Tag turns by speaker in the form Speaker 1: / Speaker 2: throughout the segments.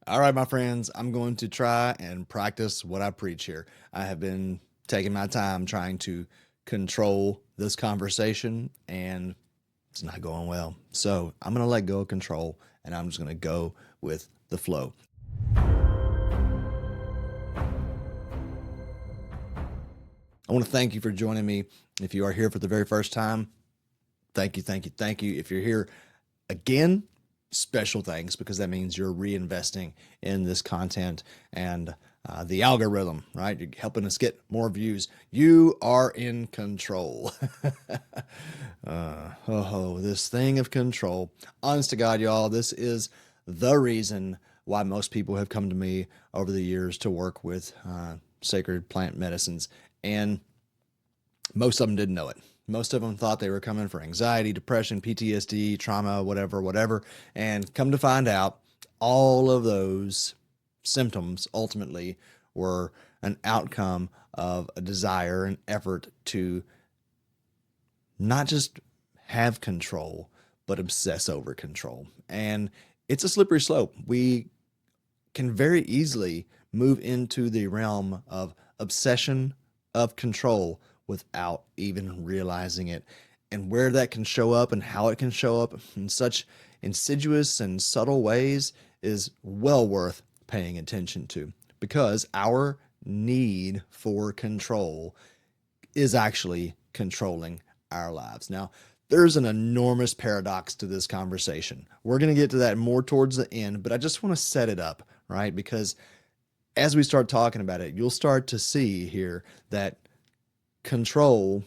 Speaker 1: All right, my friends, I'm going to try and practice what I preach here. I have been taking my time trying to control this conversation, and it's not going well. So I'm going to let go of control, and I'm just going to go with the flow. I want to thank you for joining me. If you are here for the very first time, thank you, thank you, thank you. If you're here again, special thanks, because that means you're reinvesting in this content and the algorithm, right? You're helping us get more views. You are in control. This thing of control. Honest to God, y'all, this is the reason why most people have come to me over the years to work with sacred plant medicines. And most of them didn't know it. Most of them thought they were coming for anxiety, depression, PTSD, trauma, whatever. And come to find out, all of those symptoms ultimately were an outcome of a desire and effort to not just have control, but obsess over control. And it's a slippery slope. We can very easily move into the realm of obsession of control without even realizing it. And where that can show up and how it can show up in such insidious and subtle ways is well worth paying attention to, because our need for control is actually controlling our lives. Now, there's an enormous paradox to this conversation. We're going to get to that more towards the end, but I just want to set it up, right? Because as we start talking about it, you'll start to see here that control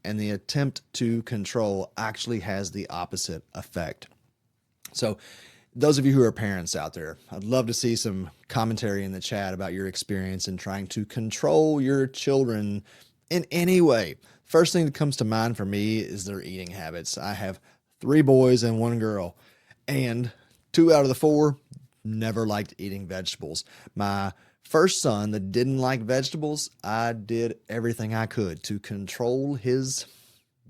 Speaker 1: and the attempt to control actually has the opposite effect. So, those of you who are parents out there, I'd love to see some commentary in the chat about your experience in trying to control your children in any way. First thing that comes to mind for me is their eating habits. I have 3 boys and 1 girl, and 2 out of the 4 never liked eating vegetables. My first son that didn't like vegetables, I did everything I could to control his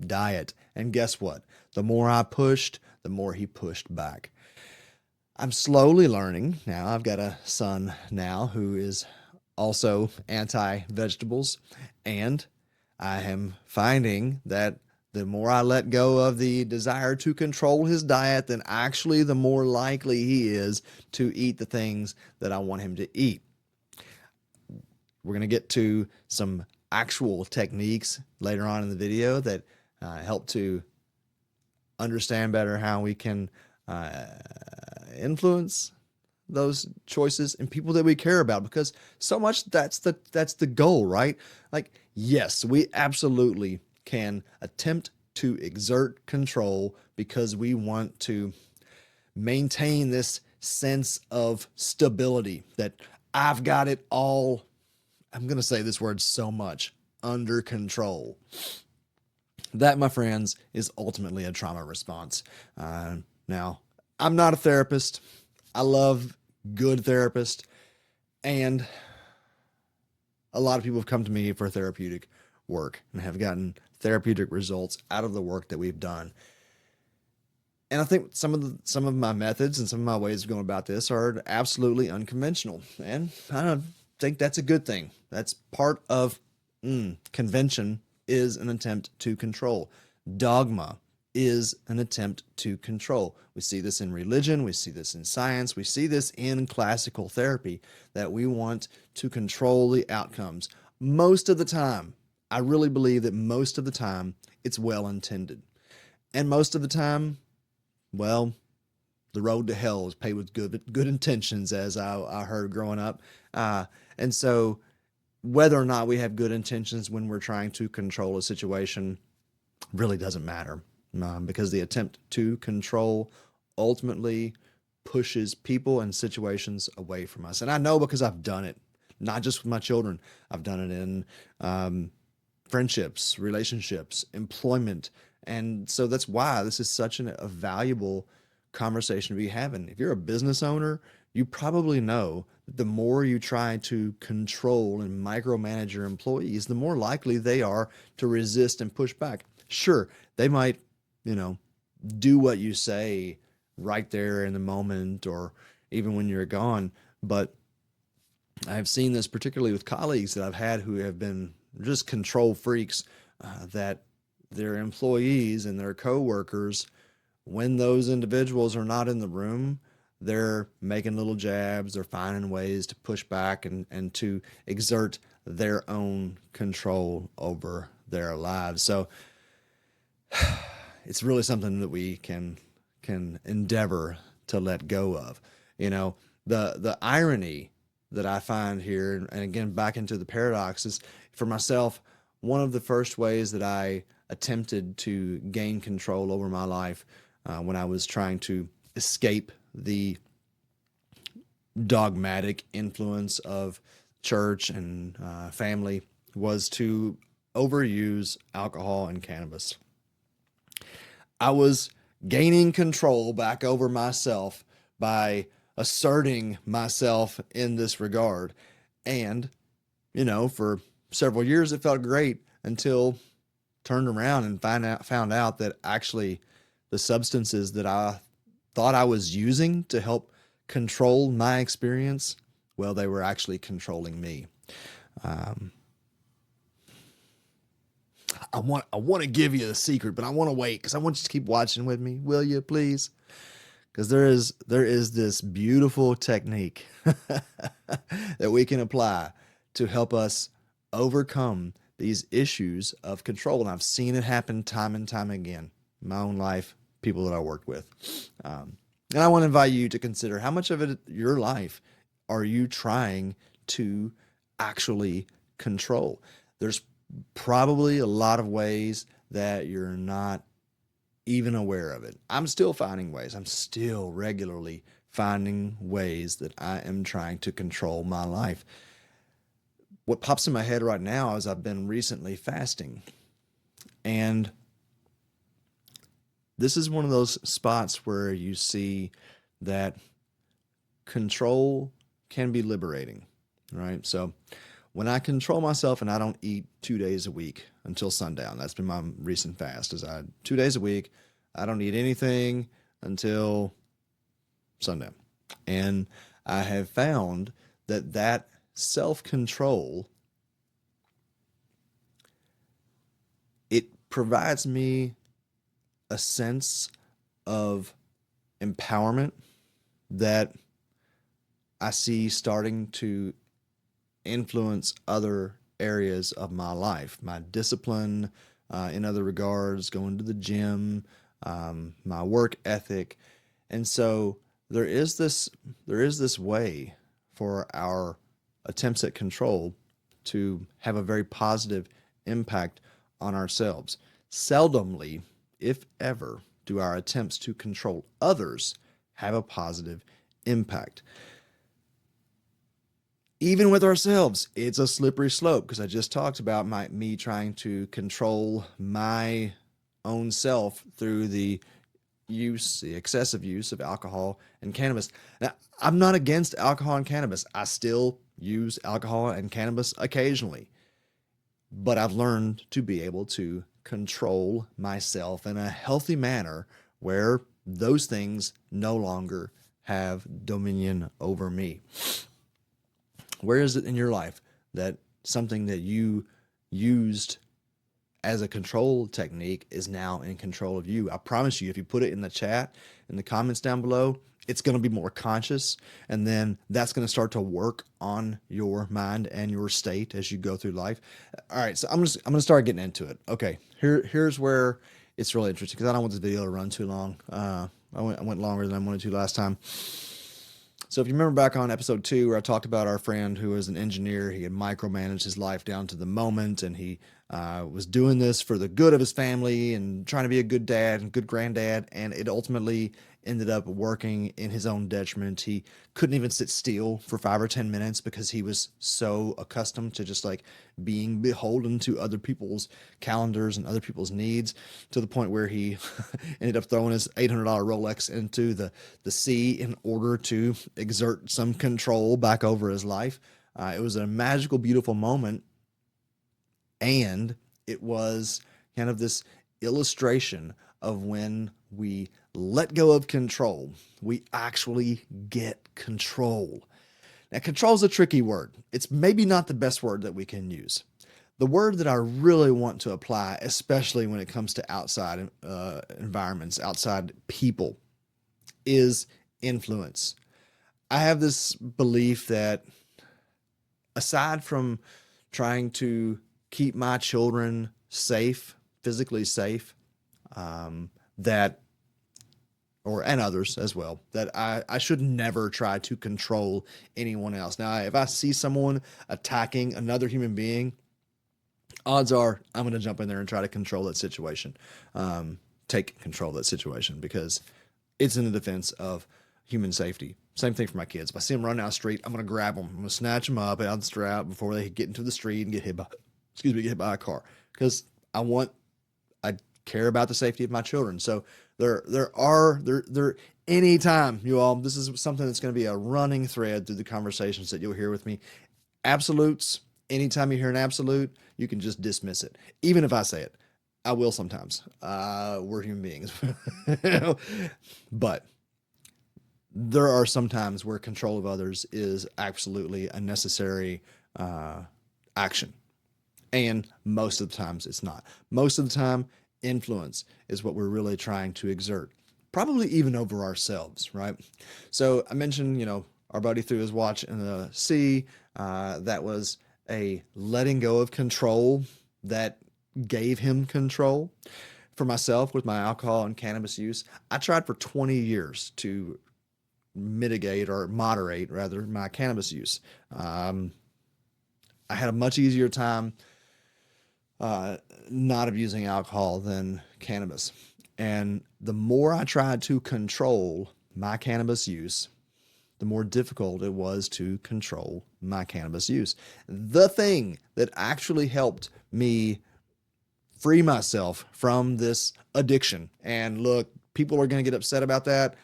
Speaker 1: diet. And guess what? The more I pushed, the more he pushed back. I'm slowly learning now. I've got a son now who is also anti-vegetables, and I am finding that the more I let go of the desire to control his diet, then actually the more likely he is to eat the things that I want him to eat. We're going to get to some actual techniques later on in the video that help to understand better how we can influence those choices in people that we care about, because so much that's the goal, right? Like, yes, we absolutely can attempt to exert control because we want to maintain this sense of stability that I've got it all, I'm going to say this word so much, under control. That, my friends, is ultimately a trauma response. Now, I'm not a therapist. I love good therapists, and a lot of people have come to me for therapeutic work and have gotten therapeutic results out of the work that we've done. And I think some of my methods and some of my ways of going about this are absolutely unconventional, and I don't think that's a good thing. That's part of convention is an attempt to control. Dogma is an attempt to control. We see this in religion, we see this in science, we see this in classical therapy, that we want to control the outcomes. Most of the time, I really believe that most of the time, it's well intended. And most of the time, well, the road to hell is paved with good intentions, as I heard growing up. And so whether or not we have good intentions when we're trying to control a situation really doesn't matter, because the attempt to control ultimately pushes people and situations away from us. And I know, because I've done it, not just with my children. I've done it in friendships, relationships, employment. And so that's why this is such a valuable conversation to be having. If you're a business owner, you probably know that the more you try to control and micromanage your employees, the more likely they are to resist and push back. Sure, they might, do what you say right there in the moment, or even when you're gone. But I've seen this particularly with colleagues that I've had who have been just control freaks, that their employees and their coworkers, when those individuals are not in the room, they're making little jabs, they're finding ways to push back and to exert their own control over their lives. So it's really something that we can endeavor to let go of. You know, the irony that I find here, and again back into the paradoxes for myself, one of the first ways that I attempted to gain control over my life, when I was trying to escape the dogmatic influence of church and family, was to overuse alcohol and cannabis. I was gaining control back over myself by asserting myself in this regard. And, for several years it felt great until turned around and found out that actually the substances that I thought I was using to help control my experience, well, they were actually controlling me. I want to give you a secret, but I want to wait because I want you to keep watching with me. Will you please? Because there is this beautiful technique that we can apply to help us overcome these issues of control. And I've seen it happen time and time again in my own life, people that I worked with. And I want to invite you to consider how much of your life are you trying to actually control. There's probably a lot of ways that you're not even aware of it. I'm still finding ways. I'm still regularly finding ways that I am trying to control my life. What pops in my head right now is I've been recently fasting. And this is one of those spots where you see that control can be liberating, right? So when I control myself and I don't eat 2 days a week until sundown, that's been my recent fast, is 2 days a week, I don't eat anything until sundown. And I have found that self-control, it provides me a sense of empowerment that I see starting to influence other areas of my life, my discipline, in other regards, going to the gym, my work ethic. And so there is this way for our attempts at control to have a very positive impact on ourselves. Seldomly, if ever, do our attempts to control others have a positive impact. Even with ourselves, it's a slippery slope, because I just talked about me trying to control my own self through the excessive use of alcohol and cannabis. Now, I'm not against alcohol and cannabis. I still use alcohol and cannabis occasionally, but I've learned to be able to control myself in a healthy manner where those things no longer have dominion over me. Where is it in your life that something that you used as a control technique is now in control of you? I promise you, if you put it in the chat, in the comments down below, it's going to be more conscious, and then that's going to start to work on your mind and your state as you go through life. All right, so I'm going to start getting into it. Okay, here's where it's really interesting, because I don't want this video to run too long. I went longer than I wanted to last time. So if you remember back on episode 2 where I talked about our friend who was an engineer, he had micromanaged his life down to the moment, and he was doing this for the good of his family and trying to be a good dad and good granddad, and it ultimately ended up working in his own detriment. He couldn't even sit still for 5 or 10 minutes because he was so accustomed to just like being beholden to other people's calendars and other people's needs, to the point where he ended up throwing his $800 Rolex into the sea in order to exert some control back over his life. It was a magical, beautiful moment. And it was kind of this illustration of when we let go of control, we actually get control. Now, control is a tricky word. It's maybe not the best word that we can use. The word that I really want to apply, especially when it comes to outside environments, outside people, is influence. I have this belief that aside from trying to keep my children safe, physically safe, that and others as well, that I should never try to control anyone else. Now, if I see someone attacking another human being, odds are I'm going to jump in there and try to control that situation, take control of that situation, because it's in the defense of human safety. Same thing for my kids. If I see them running down the street, I'm going to grab them. I'm going to snatch them up out of the strap before they get into the street and get hit by a car, because I care about the safety of my children. So there anytime, you all, this is something that's going to be a running thread through the conversations that you'll hear with me. Absolutes, anytime you hear an absolute, you can just dismiss it. Even if I say it, I will sometimes. We're human beings. But there are some times where control of others is absolutely a necessary action. And most of the times it's not. Most of the time, influence is what we're really trying to exert, probably even over ourselves, right? So I mentioned, our buddy threw his watch in the sea. That was a letting go of control that gave him control. For myself, with my alcohol and cannabis use, I tried for 20 years to mitigate or moderate, rather, my cannabis use. I had a much easier time not abusing alcohol than cannabis. And the more I tried to control my cannabis use, the more difficult it was to control my cannabis use. The thing that actually helped me free myself from this addiction, and look, people are going to get upset about that.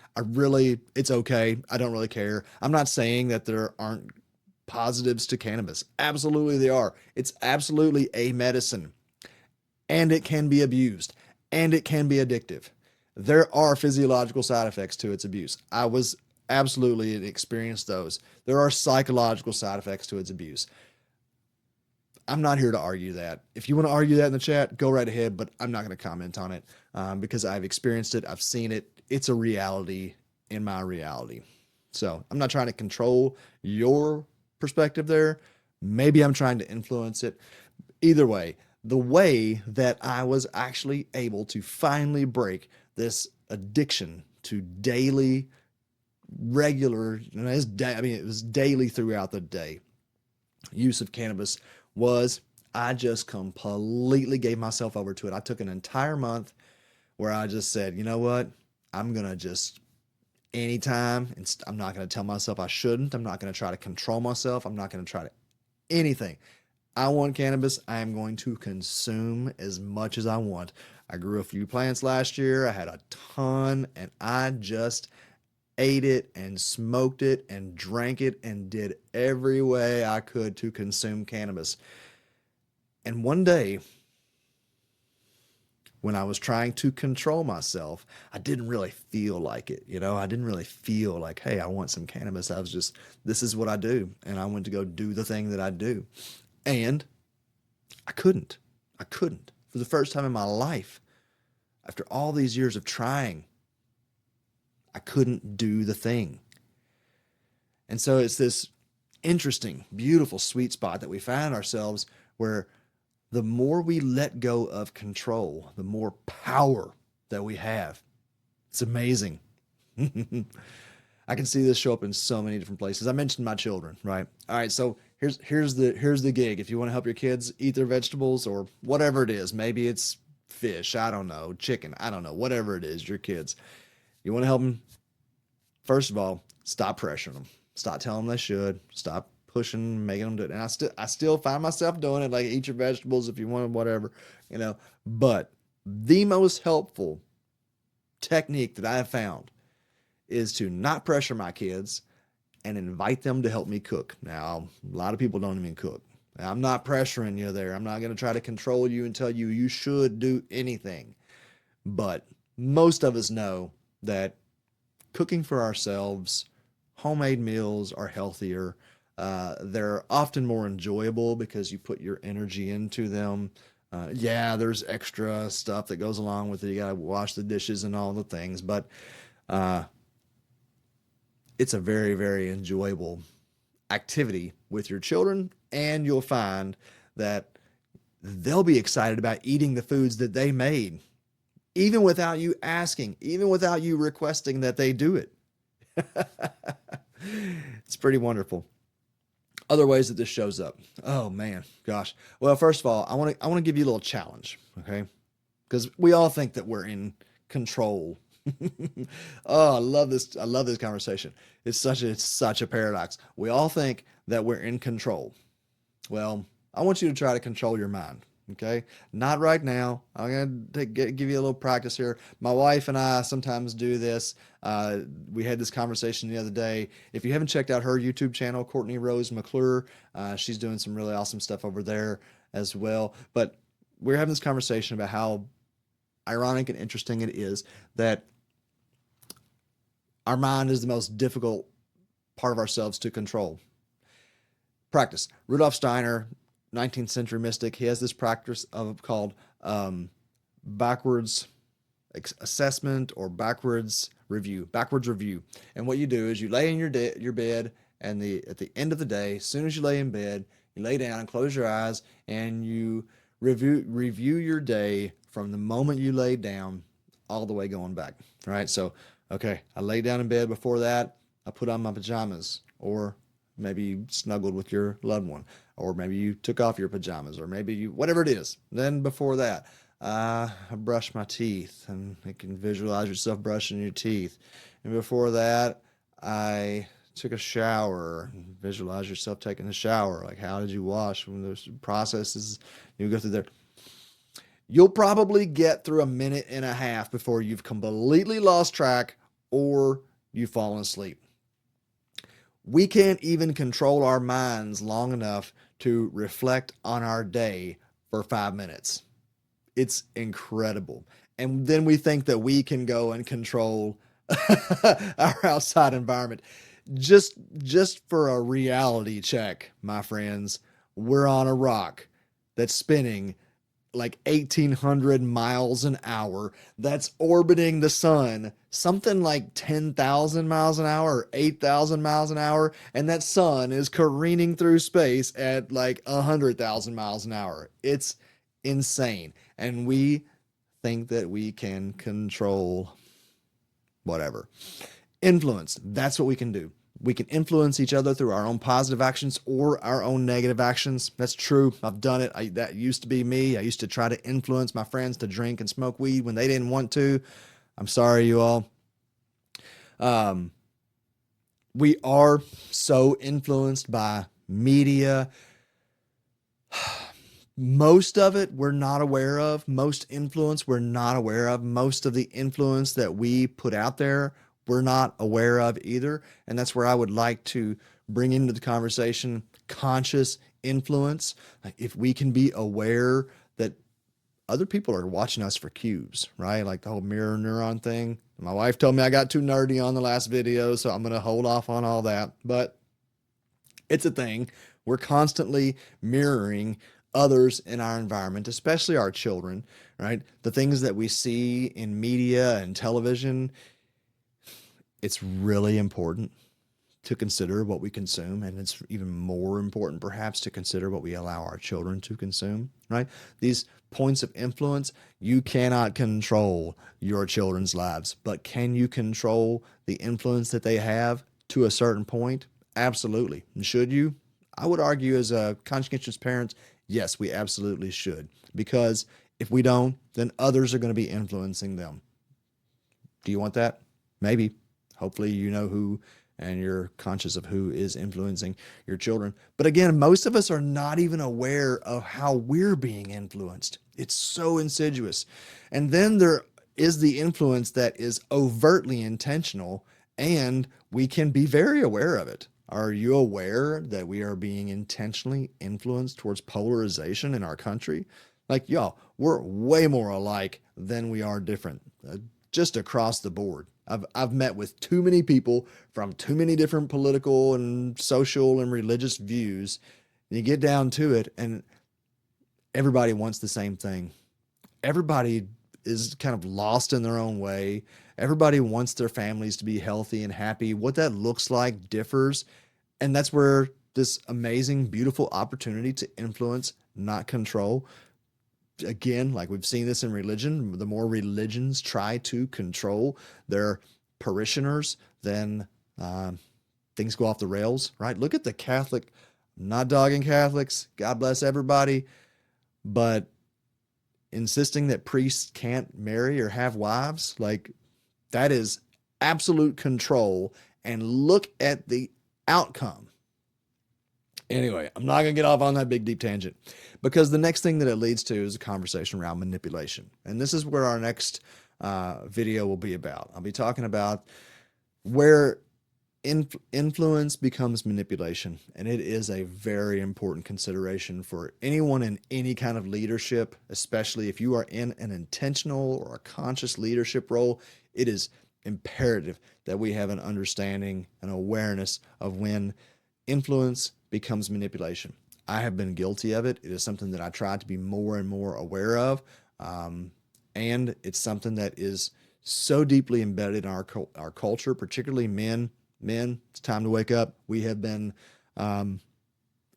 Speaker 1: It's okay. I don't really care. I'm not saying that there aren't positives to cannabis. Absolutely there are. It's absolutely a medicine, and it can be abused, and it can be addictive. There are physiological side effects to its abuse. I was absolutely experienced those. There are psychological side effects to its abuse. I'm not here to argue that. If you want to argue that in the chat, go right ahead, but I'm not going to comment on it because I've experienced it. I've seen it. It's a reality in my reality. So I'm not trying to control your perspective there. Maybe I'm trying to influence it. Either way, the way that I was actually able to finally break this addiction to daily, regular, it was daily throughout the day use of cannabis was I just completely gave myself over to it. I took an entire month where I just said, you know what? I'm going to just anytime, and I'm not going to tell myself I shouldn't. I'm not going to try to control myself. I'm not going to try to anything. I want cannabis. I am going to consume as much as I want. I grew a few plants last year. I had a ton, and I just ate it and smoked it and drank it and did every way I could to consume cannabis. And one day, when I was trying to control myself, I didn't really feel like it. I didn't really feel like, hey, I want some cannabis. I was just, this is what I do. And I went to go do the thing that I do. And I couldn't. For the first time in my life, after all these years of trying, I couldn't do the thing. And so it's this interesting, beautiful sweet spot that we find ourselves where the more we let go of control, the more power that we have. It's amazing. I can see this show up in so many different places. I mentioned my children, right? All right, so here's the gig. If you want to help your kids eat their vegetables or whatever it is, maybe it's fish, I don't know, chicken, I don't know, whatever it is, your kids. You want to help them? First of all, stop pressuring them. Stop telling them they should. Stop pushing, making them do it. And I still find myself doing it, like eat your vegetables if you want, whatever, But the most helpful technique that I have found is to not pressure my kids and invite them to help me cook. Now, a lot of people don't even cook. I'm not pressuring you there. I'm not going to try to control you and tell you should do anything. But Most of us know that cooking for ourselves, homemade meals are healthier. They're often more enjoyable because you put your energy into them. Yeah, there's extra stuff that goes along with it. You got to wash the dishes and all the things, but uh, it's a very, very enjoyable activity with your children, and you'll find that they'll be excited about eating the foods that they made, even without you asking, even without you requesting that they do it. It's pretty wonderful. Other ways that this shows up. Oh man, gosh. Well, first of all, I want to give you a little challenge, okay? Because we all think that we're in control. Oh, I love this. I love this conversation. It's such a paradox. We all think that we're in control. Well, I want you to try to control your mind. Okay, not right now. I'm gonna give you a little practice here. My wife and I sometimes do this. We had this conversation the other day. If you haven't checked out her YouTube channel, Courtney Rose McClure, she's doing some really awesome stuff over there as well. But we're having this conversation about how ironic and interesting it is that our mind is the most difficult part of ourselves to control. Practice. Rudolf Steiner, 19th century mystic, he has this practice of called backwards assessment or backwards review. Backwards review. And what you do is you lay in your bed, and at the end of the day, as soon as you lay in bed, you lay down and close your eyes, and you review your day from the moment you lay down all the way going back. All right. So, okay, I lay down in bed. Before that, I put on my pajamas, or maybe you snuggled with your loved one, or maybe you took off your pajamas, or maybe you, whatever it is. Then before that, I brushed my teeth, and you can visualize yourself brushing your teeth. And before that, I took a shower, and visualize yourself taking a shower. Like, how did you wash? When those processes you go through there. You'll probably get through a minute and a half before you've completely lost track or you've fallen asleep. We can't even control our minds long enough to reflect on our day for 5 minutes. It's incredible. And then we think that we can go and control our outside environment. Just for a reality check, my friends, we're on a rock that's spinning like 1,800 miles an hour, that's orbiting the sun something like 10,000 miles an hour or 8,000 miles an hour, and that sun is careening through space at like 100,000 miles an hour. It's insane. And we think that we can control whatever. Influence, that's what we can do. We can influence each other through our own positive actions or our own negative actions. That's true. I've done it. That used to be me. I used to try to influence my friends to drink and smoke weed when they didn't want to. I'm sorry, you all. Um, we are so influenced by media. Most of it we're not aware of. Most influence we're not aware of. Most of the influence that we put out there we're not aware of either. And that's where I would like to bring into the conversation conscious influence. Like, if we can be aware that other people are watching us for cues, right? Like the whole mirror neuron thing. My wife told me I got too nerdy on the last video, so I'm going to hold off on all that. But it's a thing. We're constantly mirroring others in our environment, especially our children, right? The things that we see in media and television. It's really important to consider what we consume, and it's even more important perhaps to consider what we allow our children to consume, right? These points of influence, you cannot control your children's lives, but can you control the influence that they have to a certain point? Absolutely. And should you? I would argue, as a conscientious parent, yes, we absolutely should, because if we don't, then others are going to be influencing them. Do you want that? Maybe. Hopefully you know who, and you're conscious of who is influencing your children. But again, most of us are not even aware of how we're being influenced. It's so insidious. And then there is the influence that is overtly intentional, and we can be very aware of it. Are you aware that we are being intentionally influenced towards polarization in our country? Like, y'all, we're way more alike than we are different. just across the board. I've met with too many people from too many different political and social and religious views. And you get down to it, and everybody wants the same thing. Everybody is kind of lost in their own way. Everybody wants their families to be healthy and happy. What that looks like differs. And that's where this amazing, beautiful opportunity to influence, not control. Again, like we've seen this in religion, the more religions try to control their parishioners, then things go off the rails, right? Look at the Catholic, I'm not dogging Catholics, God bless everybody, but insisting that priests can't marry or have wives, like that is absolute control. And look at the outcome. Anyway, I'm not going to get off on that big, deep tangent because the next thing that it leads to is a conversation around manipulation. And this is where our next video will be about. I'll be talking about where influence becomes manipulation. And it is a very important consideration for anyone in any kind of leadership, especially if you are in an intentional or a conscious leadership role. It is imperative that we have an understanding and awareness of when influence becomes manipulation. I have been guilty of it. It is something that I try to be more and more aware of. And it's something that is so deeply embedded in our culture, particularly men. Men, it's time to wake up. We have been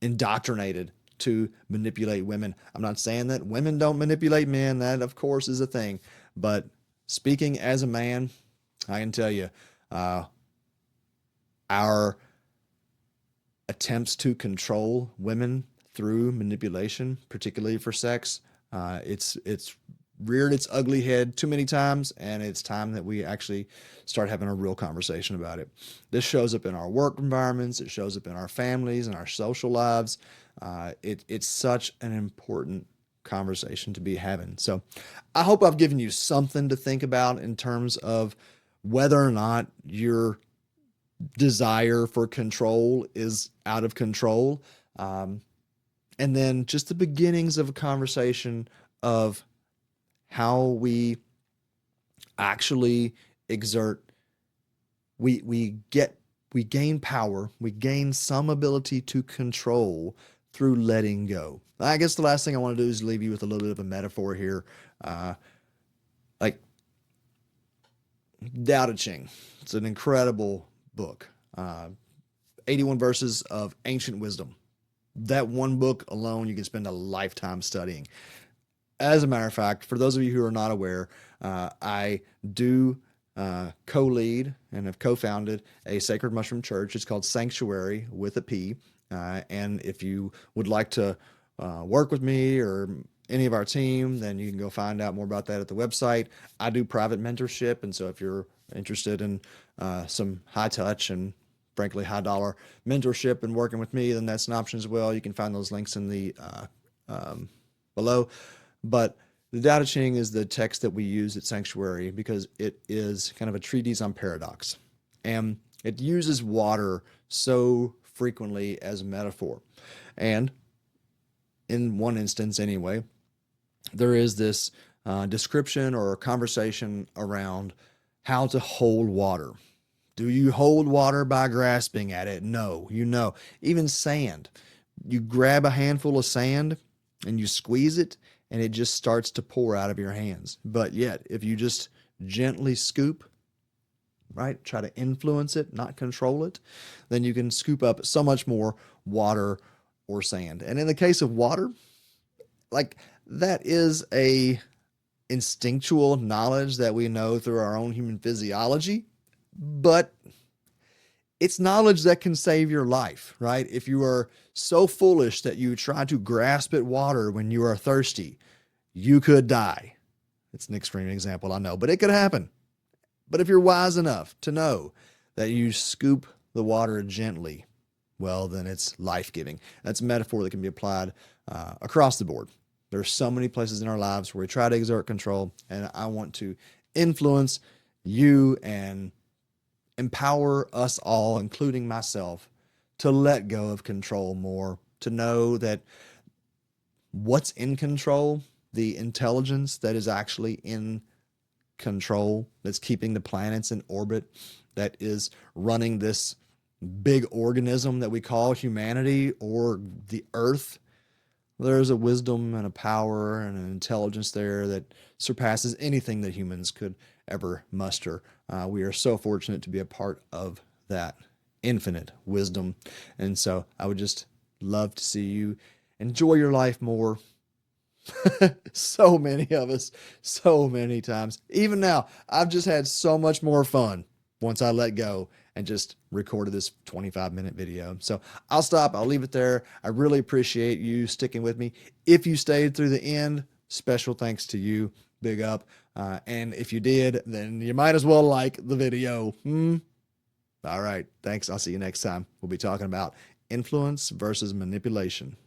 Speaker 1: indoctrinated to manipulate women. I'm not saying that women don't manipulate men. That, of course, is a thing. But speaking as a man, I can tell you, our attempts to control women through manipulation, particularly for sex, it's reared its ugly head too many times, and it's time that we actually start having a real conversation about it. This shows up in our work environments, it shows up in our families and our social lives. It's such an important conversation to be having. So I hope I've given you something to think about in terms of whether or not your desire for control is out of control. And then just the beginnings of a conversation of how we actually exert, we gain power, we gain some ability to control through letting go. I guess the last thing I want to do is leave you with a little bit of a metaphor here. Like Tao Te Ching. It's an incredible book. 81 verses of ancient wisdom. That one book alone, you can spend a lifetime studying. As a matter of fact, for those of you who are not aware, I do co-lead and have co-founded a sacred mushroom church. It's called Sanctuary with a P. And if you would like to work with me or any of our team, then you can go find out more about that at the website. I do private mentorship. And so if you're interested in some high touch and frankly high dollar mentorship and working with me, then that's an option as well. You can find those links in the below. But the Tao Te Ching is the text that we use at Sanctuary because it is kind of a treatise on paradox. And it uses water so frequently as a metaphor. And in one instance anyway, there is this description or conversation around how to hold water. Do you hold water by grasping at it? No, Even sand. You grab a handful of sand and you squeeze it, and it just starts to pour out of your hands. But yet, if you just gently scoop, right, try to influence it, not control it, then you can scoop up so much more water or sand. And in the case of water, like that is a instinctual knowledge that we know through our own human physiology, but it's knowledge that can save your life, right? If you are so foolish that you try to grasp at water when you are thirsty, you could die. It's an extreme example, I know, but it could happen. But if you're wise enough to know that you scoop the water gently, well, then it's life-giving. That's a metaphor that can be applied across the board. There are so many places in our lives where we try to exert control, and I want to influence you and empower us all, including myself, to let go of control more, to know that what's in control, the intelligence that is actually in control that's keeping the planets in orbit, that is running this big organism that we call humanity or the earth. There's a wisdom and a power and an intelligence there that surpasses anything that humans could ever muster. We are so fortunate to be a part of that infinite wisdom. And so I would just love to see you enjoy your life more. So many of us, so many times. Even now, I've just had so much more fun once I let go and just recorded this 25-minute video. So I'll stop. I'll leave it there. I really appreciate you sticking with me. If you stayed through the end, special thanks to you. Big up. And if you did, then you might as well like the video. All right. Thanks. I'll see you next time. We'll be talking about influence versus manipulation.